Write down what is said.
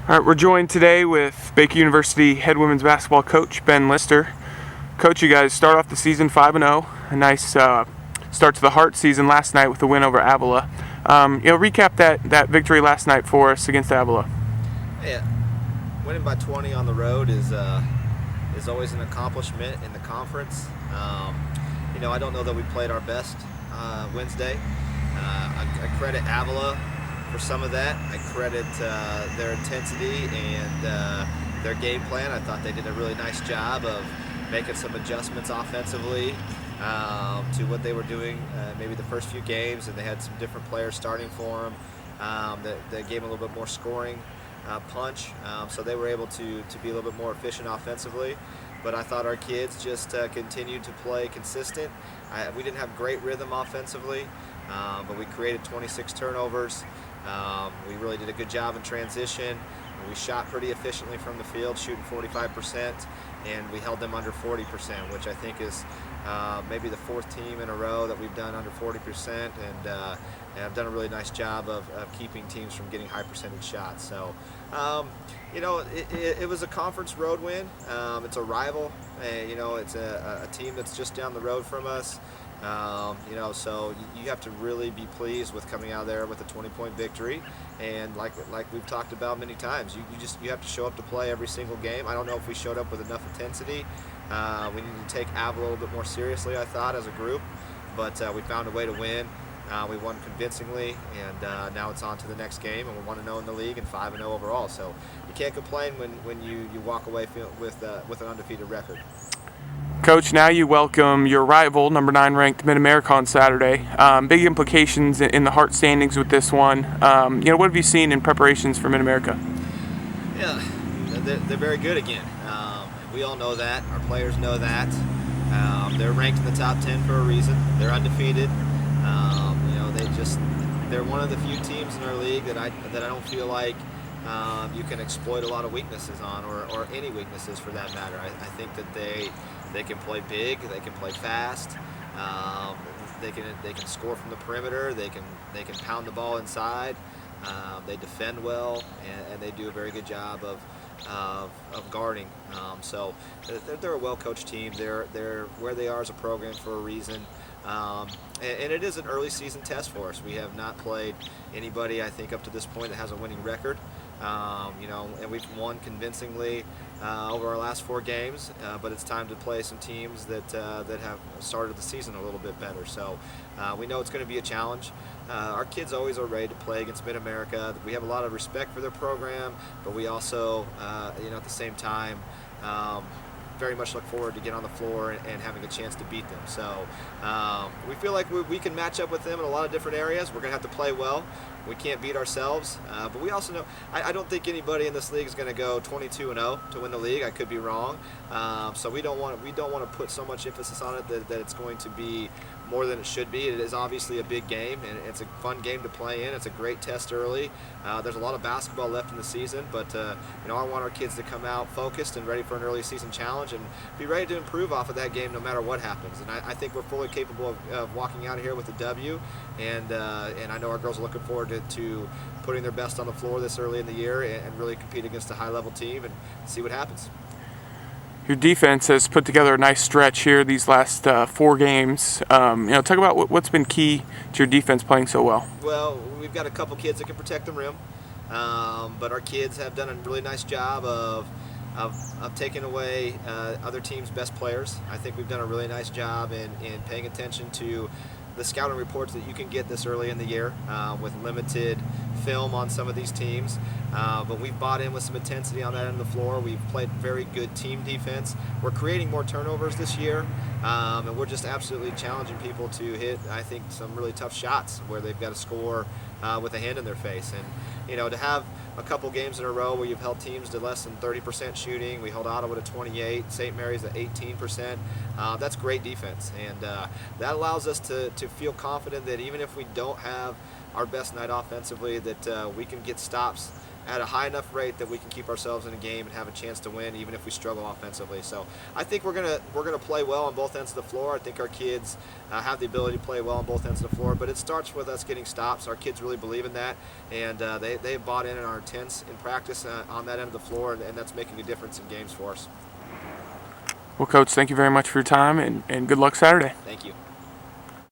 All right, we're joined today with Baker University head women's basketball coach Ben Lister. Coach, you guys start off the season 5-0. A nice start to the Hart season last night with a win over Avila. Recap that victory last night for us against Avila. Yeah, winning by 20 on the road is always an accomplishment in the conference. I don't know that we played our best Wednesday. I credit Avila for some of that. I credit their intensity and their game plan. I thought they did a really nice job of making some adjustments offensively to what they were doing maybe the first few games, and they had some different players starting for them that gave them a little bit more scoring punch, so they were able to be a little bit more efficient offensively. But I thought our kids just continued to play consistent. We didn't have great rhythm offensively, but we created 26 turnovers. We really did a good job in transition. We shot pretty efficiently from the field, shooting 45%, and we held them under 40%, which I think is maybe the fourth team in a row that we've done under 40%, and I've done a really nice job of keeping teams from getting high percentage shots. So, it was a conference road win. It's a rival. It's a team that's just down the road from us. So you have to really be pleased with coming out there with a 20-point victory, and like we've talked about many times, you have to show up to play every single game. I don't know if we showed up with enough intensity. We needed to take Avila a little bit more seriously, I thought, as a group, but we found a way to win. We won convincingly, and now it's on to the next game, and we're 1-0 in the league and 5-0 overall. So you can't complain when you walk away with an undefeated record. Coach, now you welcome your rival, number 9 ranked Mid-America on Saturday. Big implications in the Hart standings with this one. What have you seen in preparations for Mid-America? Yeah, they're very good again. We all know that. Our players know that. They're ranked in the top 10 for a reason. They're undefeated. They're one of the few teams in our league that I don't feel like you can exploit a lot of weaknesses on, or any weaknesses for that matter. I think that they can play big, they can play fast, they can score from the perimeter, they can pound the ball inside, they defend well, and they do a very good job of guarding. So they're a well-coached team. They're where they are as a program for a reason. And it is an early season test for us. We have not played anybody, I think, up to this point that has a winning record. And we've won convincingly over our last 4 games, but it's time to play some teams that have started the season a little bit better. So we know it's going to be a challenge. Our kids always are ready to play against Mid-America. We have a lot of respect for their program, but we also, at the same time, very much look forward to get on the floor and having a chance to beat them. So we feel like we can match up with them in a lot of different areas. We're going to have to play well. We can't beat ourselves, but we also know I don't think anybody in this league is going to go 22-0 to win the league. I could be wrong. So we don't want to put so much emphasis on it that it's going to be more than it should be. It is obviously a big game, and it's a fun game to play in. It's a great test early. There's a lot of basketball left in the season, but I want our kids to come out focused and ready for an early season challenge and be ready to improve off of that game no matter what happens. And I think we're fully capable of walking out of here with a W, and I know our girls are looking forward to putting their best on the floor this early in the year and really compete against a high-level team and see what happens. Your defense has put together a nice stretch here these last 4 games. Talk about what's been key to your defense playing so well. Well, we've got a couple kids that can protect the rim, but our kids have done a really nice job of taking away other teams' best players. I think we've done a really nice job in paying attention to the scouting reports that you can get this early in the year with limited film on some of these teams. But we've bought in with some intensity on that end of the floor. We've played very good team defense. We're creating more turnovers this year, and we're just absolutely challenging people to hit, I think, some really tough shots where they've got to score with a hand in their face. And, to have a couple games in a row where you've held teams to less than 30% shooting. We held Ottawa to 28, St. Mary's at 18%. That's great defense, and that allows us to feel confident that even if we don't have our best night offensively, that we can get stops at a high enough rate that we can keep ourselves in a game and have a chance to win, even if we struggle offensively. So I think we're gonna play well on both ends of the floor. I think our kids have the ability to play well on both ends of the floor, but it starts with us getting stops. Our kids really believe in that, and they have bought in our intense in practice on that end of the floor, and that's making a difference in games for us. Well, Coach, thank you very much for your time, and good luck Saturday. Thank you.